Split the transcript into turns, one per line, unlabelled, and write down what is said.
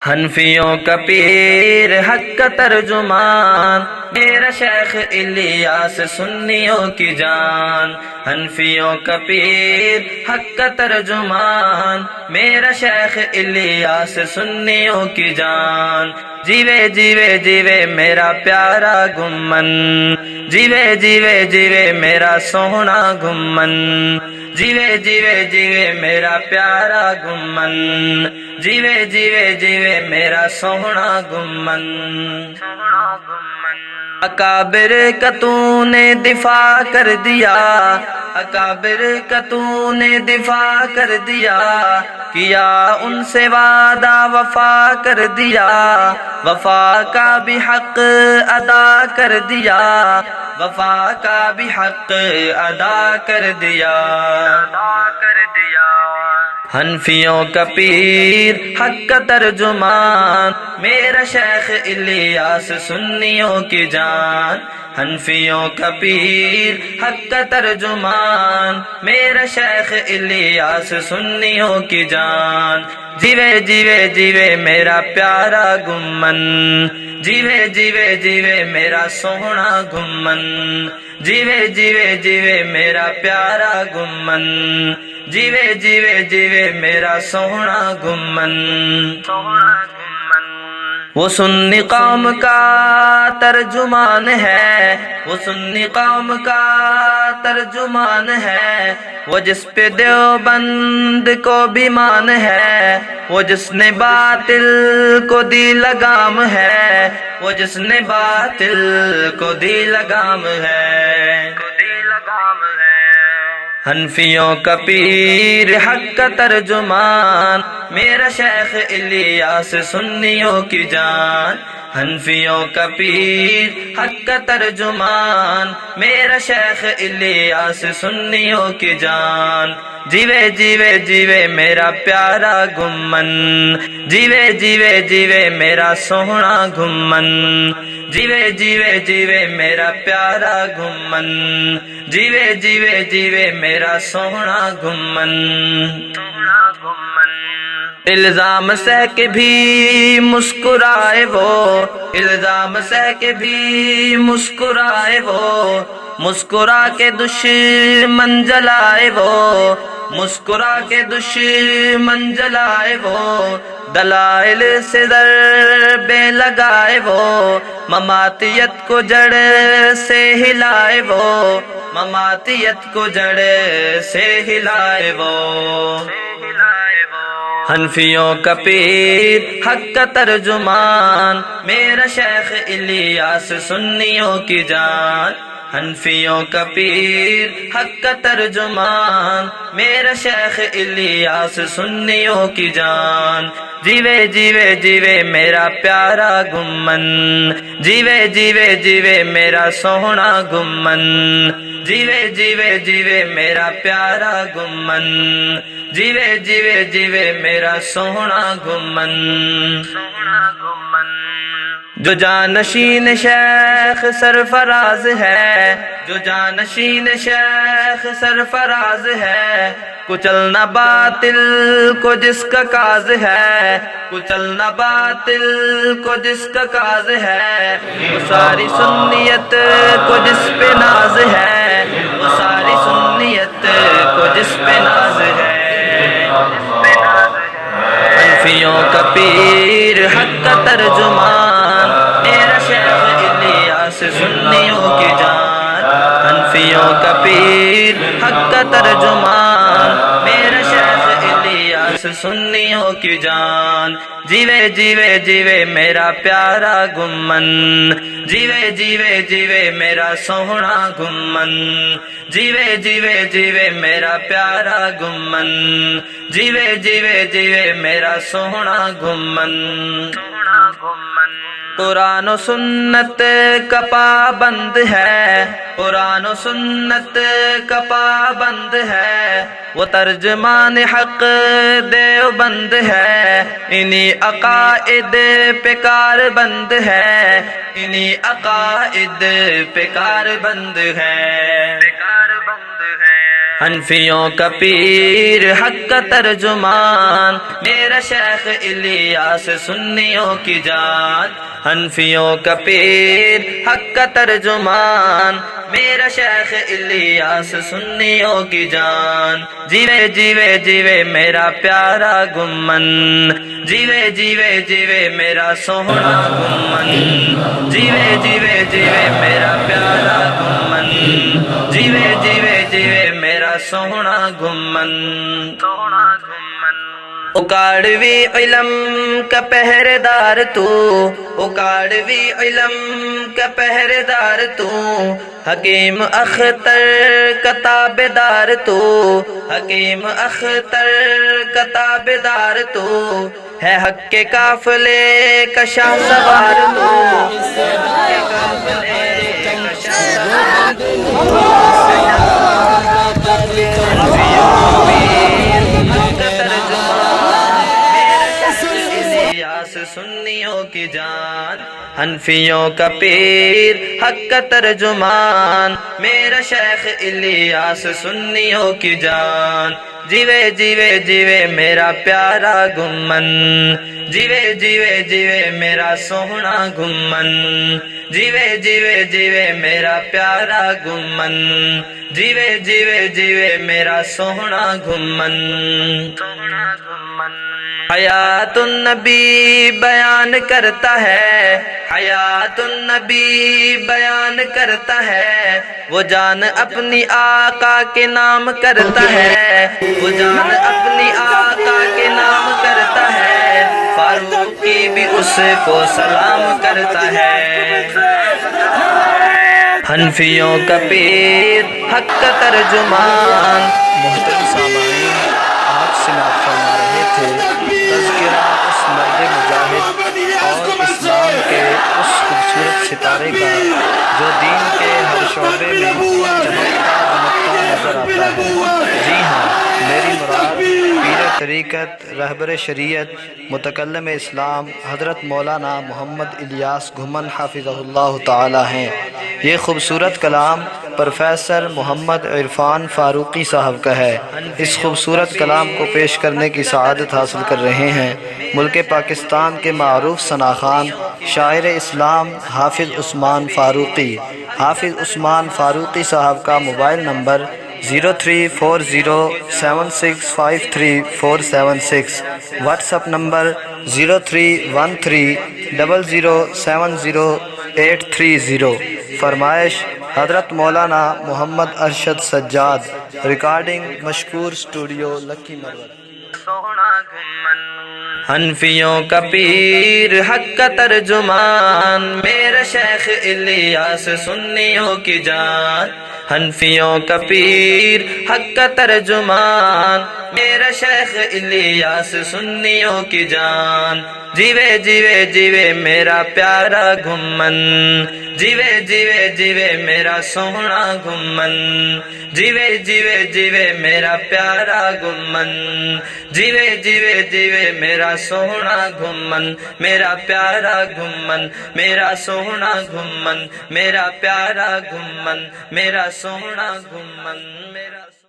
حنفیوں کا پیر حق کا ترجمان میرا شیخ الیاس سنیوں کی جان، حنفیوں کا پیر حق کا ترجمان میرا شیخ الیاس سنیوں کی جان، جیوے جیوے جیوے میرا پیارا گھمن، جیوے جیوے جیوے میرا سوہنا گھمن، جیوے جیوے جیوے میرا پیارا گھمن، جیوے جیوے جیوے میرا سوہنا گھمن۔ اکابر کا تو نے دفاع کر دیا، اکابر کا تو نے دفاع کر دیا، کیا ان سے وعدہ وفا کر دیا، وفا کا بھی حق ادا کر دیا، وفا کا بھی حق ادا کر دیا۔ حنفیوں کا پیر حق کا ترجمان میرا شیخ الیاس سنیوں کی جان، حنفیوں کا پیر حق کا ترجمان میرا شیخ الیاس سنیوں کی جان، جیوے جیوے جیوے میرا پیارا گھمن، جیوے جیوے جیوے میرا سوہنا گھمن، جیوے جیوے جیوے میرا پیارا گھمن، جیوے جیوے جیوے میرا سوہنا گھمن۔ وہ سنی قوم کا ترجمان ہے، وہ سنی قوم کا ترجمان ہے، وہ جس پہ دیوبند کو بھی مان ہے، وہ جس نے باطل کو دی لگام ہے، وہ جس نے باطل کو دی لگام ہے۔ حنفیوں کا پیر حق کا ترجمان میرا شیخ الیاس سنیوں کی جان، حنفیوں کا پیر حق کا ترجمان میرا شیخ الیاس سنیوں کی جان، جیوے جیوے جیوے میرا پیارا گھمن، جیوے جیوے جیوے میرا سوہنا گھمن، جیوے جیوے جیوے میرا پیارا گھمن، جیوے جیوے جیوے میرا سوہنا گھمن۔ الزام سہ کے بھی مسکرائے وہ، الزام سہ کے بھی مسکرائے وہ، مسکرا کے دشمن جلائے وہ، مسکرا کے دشمن جلائے وہ، دلائل سے ضربے لگائے وہ، مماتیت کو جڑ سے ہلائے وہ، مماتیت کو جڑ سے ہلائے وہ۔ حنفیوں کا پیر حق کا ترجمان میرا شیخ الیاس سنیوں کی جان، حنفیوں کا پیر حق کا ترجمان میرا شیخ الیاس سنیوں کی جان، جیوے جیوے جیوے میرا پیارا گھمن، جیوے جیوے جیوے میرا سوہنا گھمن، جیوے جیوے جیوے میرا پیارا گھمن، جیوے جیوے جیوے میرا سوہنا گھمن۔ جو جانشین شیخ سرفراز ہے، جو جانشین شیخ سرفراز ہے، کچلنا باطل کو جس کا کاز ہے، کچلنا باطل کو جس کا کاز ہے، وہ ساری سنیت کو جس پہ ناز ہے، وہ ساری سنیت کو جس پہ ناز ہے۔ حنفیوں کا پیر حق کا ترجمان میرا شیخ الیاس سنیوں کی جان، حنفیوں کا پیر حق کا ترجمان میرا شیخ الیاس سنیوں کی جان، جیوے جیوے جیوے میرا پیارا گھمن، جیوے جیوے جیوے میرا سوہنا گھمن، جیوے جیوے جیوے میرا پیارا گھمن، جیوے جیوے جیوے میرا سوہنا گھمن۔ قرآن و سنت کا پابند ہے، قرآن و سنت کا پابند ہے، وہ ترجمان حق دیوبند ہے، انہی عقائد پہ کار بند ہے، انہی عقائد پہ کار بند ہے۔ حنفیوں کا پیر حق کا ترجمان میرا شیخ الیاس سنیوں کی جان، حنفیوں کا پیر حق کا ترجمان میرا شیخ الیاس سنیوں کی جان، جیوے جیوے جیوے میرا پیارا گمن، جیوے جیوے جیوے میرا سوہنا گمن، جیوے جیوے جیوے میرا پیارا گمن، جیوے جیوے جیوے میرا سوہنا گمن، اکاڑوی علم کا پہرے دار تو، اکاڑوی علم کا پہرے دار تو، حکیم اختر کا تابعدار تو، حکیم اختر کا تابعدار تو، ہے حق کے قافلے کا شاہ سوار تو، حق کے قافلے کا شاہ سوار سنیوں کی جان، حنفیوں کا پیر حق کا ترجمان میرا شیخ الیاس سنیوں کی جان، جیوے جیوے جیوے میرا پیارا گمن، جیوے جیوے جیوے میرا سوہنا گمن، جیوے جیوے جیوے میرا پیارا گمن، جیوے جیوے جیوے میرا سوہنا گمن۔ حیات النبی بیان کرتا ہے، حیات النبی بیان کرتا ہے، وہ جان اپنی آقا کے نام کرتا ہے، وہ جان اپنی آقا کے نام کرتا ہے، فاروقی بھی اس کو سلام کرتا ہے۔ حنفیوں کا پیر حق کا ترجمان۔
محترم سامعین، آپ سماعت فرما رہے تھے تذکرہ اس مرد مجاہد اور اسلام کے اس خوبصورت ستارے کا جو دین کے ہر شعبے میں چمکتا دمکتا نظر آتا ہے۔ جی ہاں، میری مراد پیر طریقت، رہبر شریعت، متکلم اسلام حضرت مولانا محمد الیاس گھمن حافظہ اللہ تعالی ہیں۔ یہ خوبصورت کلام پروفیسر محمد عرفان فاروقی صاحب کا ہے۔ اس خوبصورت کلام کو پیش کرنے کی سعادت حاصل کر رہے ہیں ملک پاکستان کے معروف ثناخوان شاعر اسلام حافظ عثمان فاروقی۔ حافظ عثمان فاروقی صاحب کا mobile number 034076533476، what's up number 0313007080۔ فرمائش حضرت مولانا محمد ارشد سجاد، ریکارڈنگ مشکور اسٹوڈیو لکی مروت۔
حنفیوں کا پیر حق کا ترجمان میرا شیخ الیاس سنیوں کی جان، حنفیوں کا پیر حق کا ترجمان میرا شیخ الیاس سنیوں کی جان، جیوے جیوے جیوے میرا پیارا گھمن، جیوے جیوے جیوے میرا سوہنا گھمن، جیوے جیوے جیوے میرا پیارا گھمن، جیوے جیوے جیوے میرا سوہنا گھمن، میرا پیارا گھمن، میرا سوہنا گھمن، میرا پیارا گھمن، میرا سوہنا گھمن، میرا